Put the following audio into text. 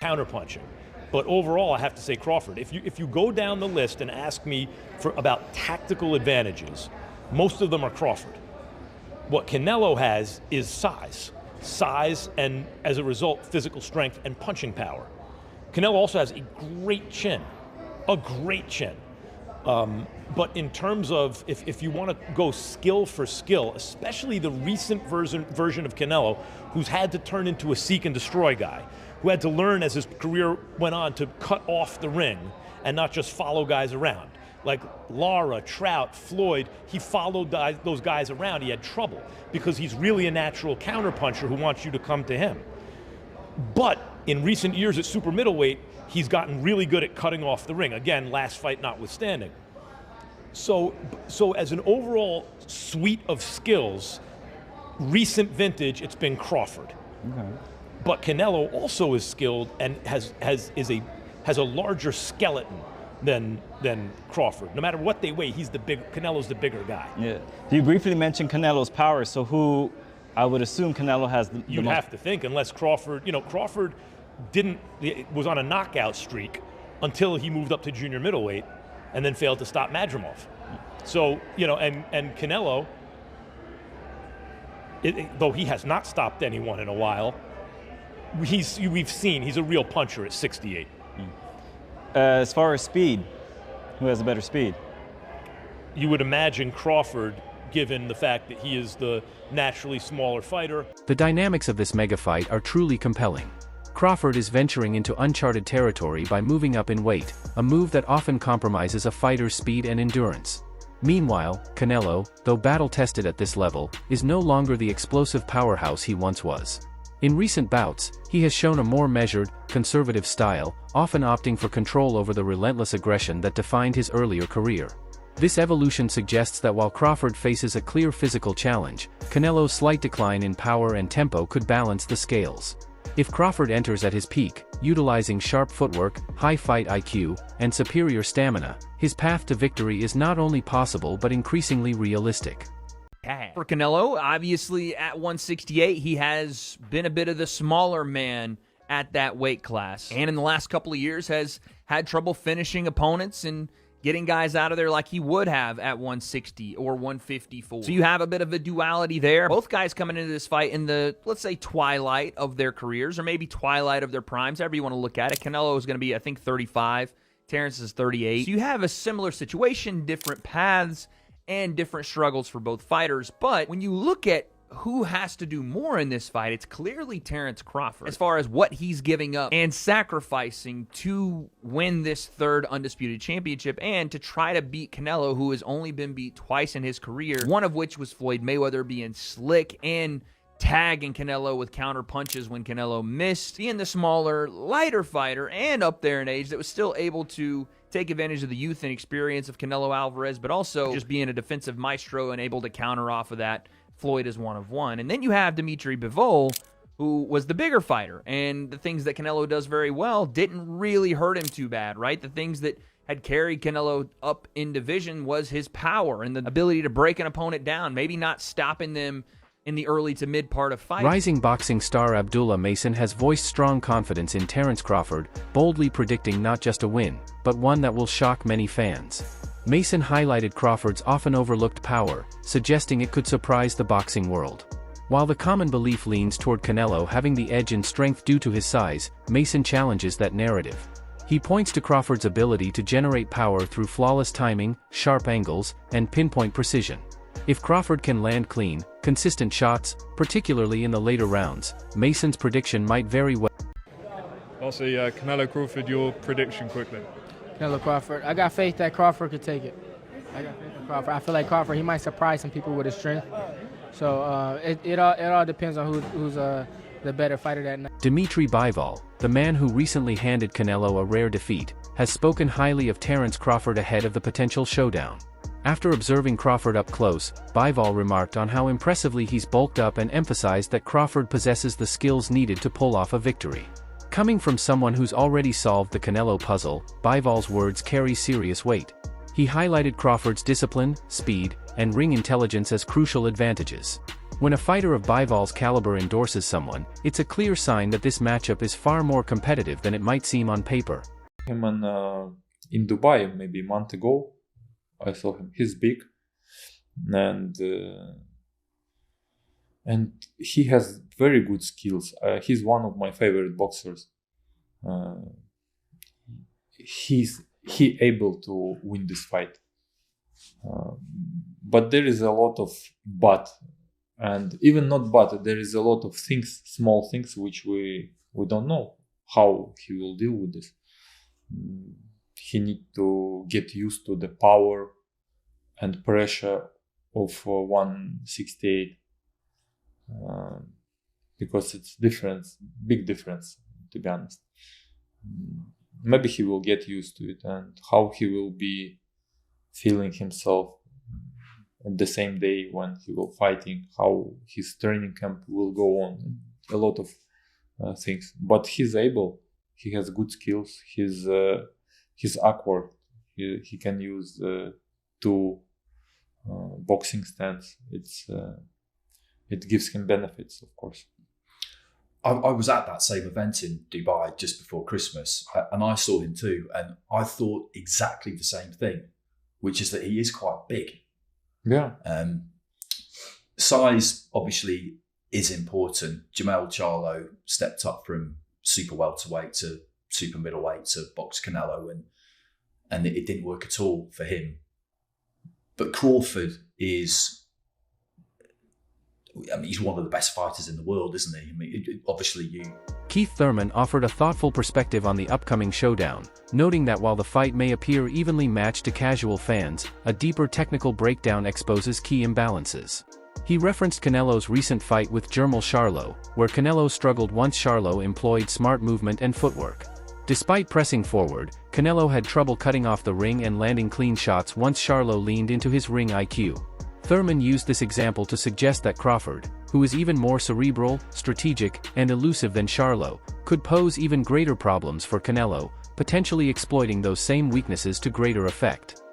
counterpunching. But overall, I have to say Crawford. If you go down the list and ask me about tactical advantages, most of them are Crawford. What Canelo has is size, and as a result, physical strength and punching power. Canelo also has a great chin. But in terms of, if you want to go skill for skill, especially the recent version of Canelo, who's had to turn into a seek and destroy guy, who had to learn as his career went on to cut off the ring and not just follow guys around. Like Lara, Trout, Floyd, he followed those guys around. He had trouble because he's really a natural counterpuncher who wants you to come to him. But in recent years at super middleweight, he's gotten really good at cutting off the ring. Again, last fight notwithstanding. So as an overall suite of skills, recent vintage, it's been Crawford. Okay. But Canelo also is skilled and has a larger skeleton than Crawford. No matter what they weigh, Canelo's the bigger guay. Yeah. You briefly mentioned Canelo's power, so who I would assume Canelo has the You'd have to think, unless Crawford, Crawford was on a knockout streak until he moved up to junior middleweight and then failed to stop Madrimov. So, and Canelo, though he has not stopped anyone in a while, we've seen he's a real puncher at 68. As far as speed, who has a better speed? You would imagine Crawford, given the fact that he is the naturally smaller fighter. The dynamics of this mega fight are truly compelling. Crawford is venturing into uncharted territory by moving up in weight, a move that often compromises a fighter's speed and endurance. Meanwhile, Canelo, though battle-tested at this level, is no longer the explosive powerhouse he once was. In recent bouts, he has shown a more measured, conservative style, often opting for control over the relentless aggression that defined his earlier career. This evolution suggests that while Crawford faces a clear physical challenge, Canelo's slight decline in power and tempo could balance the scales. If Crawford enters at his peak, utilizing sharp footwork, high fight IQ, and superior stamina, his path to victory is not only possible but increasingly realistic. For Canelo, obviously at 168, he has been a bit of the smaller man at that weight class. And in the last couple of years has had trouble finishing opponents and getting guys out of there like he would have at 160 or 154. So you have a bit of a duality there. Both guys coming into this fight in the, let's say, twilight of their careers, or maybe twilight of their primes, however you want to look at it. Canelo is going to be, I think, 35. Terence is 38. So you have a similar situation, different paths, and different struggles for both fighters. But when you look at who has to do more in this fight, it's clearly Terence Crawford, as far as what he's giving up and sacrificing to win this third undisputed championship and to try to beat Canelo, who has only been beat twice in his career, one of which was Floyd Mayweather being slick and tagging Canelo with counter punches when Canelo missed, being the smaller, lighter fighter and up there in age that was still able to take advantage of the youth and experience of Canelo Alvarez, but also just being a defensive maestro and able to counter off of that. Floyd is one of one. And then you have Dimitri Bivol, who was the bigger fighter, and the things that Canelo does very well didn't really hurt him too bad, right? The things that had carried Canelo up in division was his power and the ability to break an opponent down, maybe not stopping them in the early to mid part of fight. Rising boxing star Abdullah Mason has voiced strong confidence in Terence Crawford, boldly predicting not just a win, but one that will shock many fans. Mason highlighted Crawford's often overlooked power, suggesting it could surprise the boxing world. While the common belief leans toward Canelo having the edge in strength due to his size, Mason challenges that narrative. He points to Crawford's ability to generate power through flawless timing, sharp angles, and pinpoint precision. If Crawford can land clean, consistent shots, particularly in the later rounds, Mason's prediction might very well. I'll say Canelo Crawford, your prediction quickly. Canelo Crawford. I got faith that Crawford could take it. I got faith in Crawford. I feel like Crawford, he might surprise some people with his strength. So it all depends on who's the better fighter that night. Dimitri Bivol, the man who recently handed Canelo a rare defeat, has spoken highly of Terence Crawford ahead of the potential showdown. After observing Crawford up close, Bivol remarked on how impressively he's bulked up and emphasized that Crawford possesses the skills needed to pull off a victory. Coming from someone who's already solved the Canelo puzzle, Bivol's words carry serious weight. He highlighted Crawford's discipline, speed, and ring intelligence as crucial advantages. When a fighter of Bivall's caliber endorses someone, it's a clear sign that this matchup is far more competitive than it might seem on paper. Him in Dubai maybe a month ago, I saw him. He's big, and he has very good skills. He's one of my favorite boxers. He able to win this fight, but there is a lot of but. And even not but, there is a lot of things, small things, which we don't know how he will deal with this. He need to get used to the power and pressure of 168 because it's different, big difference, to be honest. Maybe he will get used to it, and how he will be feeling himself at the same day when he will fighting, how his training camp will go on, a lot of things. But he's able, he has good skills, he's awkward, he can use two boxing stance. It gives him benefits, of course. I was at that same event in Dubai just before Christmas, and I saw him too, and I thought exactly the same thing, which is that he is quite big. Yeah. Size obviously is important. Jamel Charlo stepped up from super welterweight to super middleweight to box Canelo, and it didn't work at all for him. But Crawford is, I mean, he's one of the best fighters in the world, isn't he? I mean, obviously you... Keith Thurman offered a thoughtful perspective on the upcoming showdown, noting that while the fight may appear evenly matched to casual fans, a deeper technical breakdown exposes key imbalances. He referenced Canelo's recent fight with Jermall Charlo, where Canelo struggled once Charlo employed smart movement and footwork. Despite pressing forward, Canelo had trouble cutting off the ring and landing clean shots once Charlo leaned into his ring IQ. Thurman used this example to suggest that Crawford, who is even more cerebral, strategic, and elusive than Charlo, could pose even greater problems for Canelo, potentially exploiting those same weaknesses to greater effect.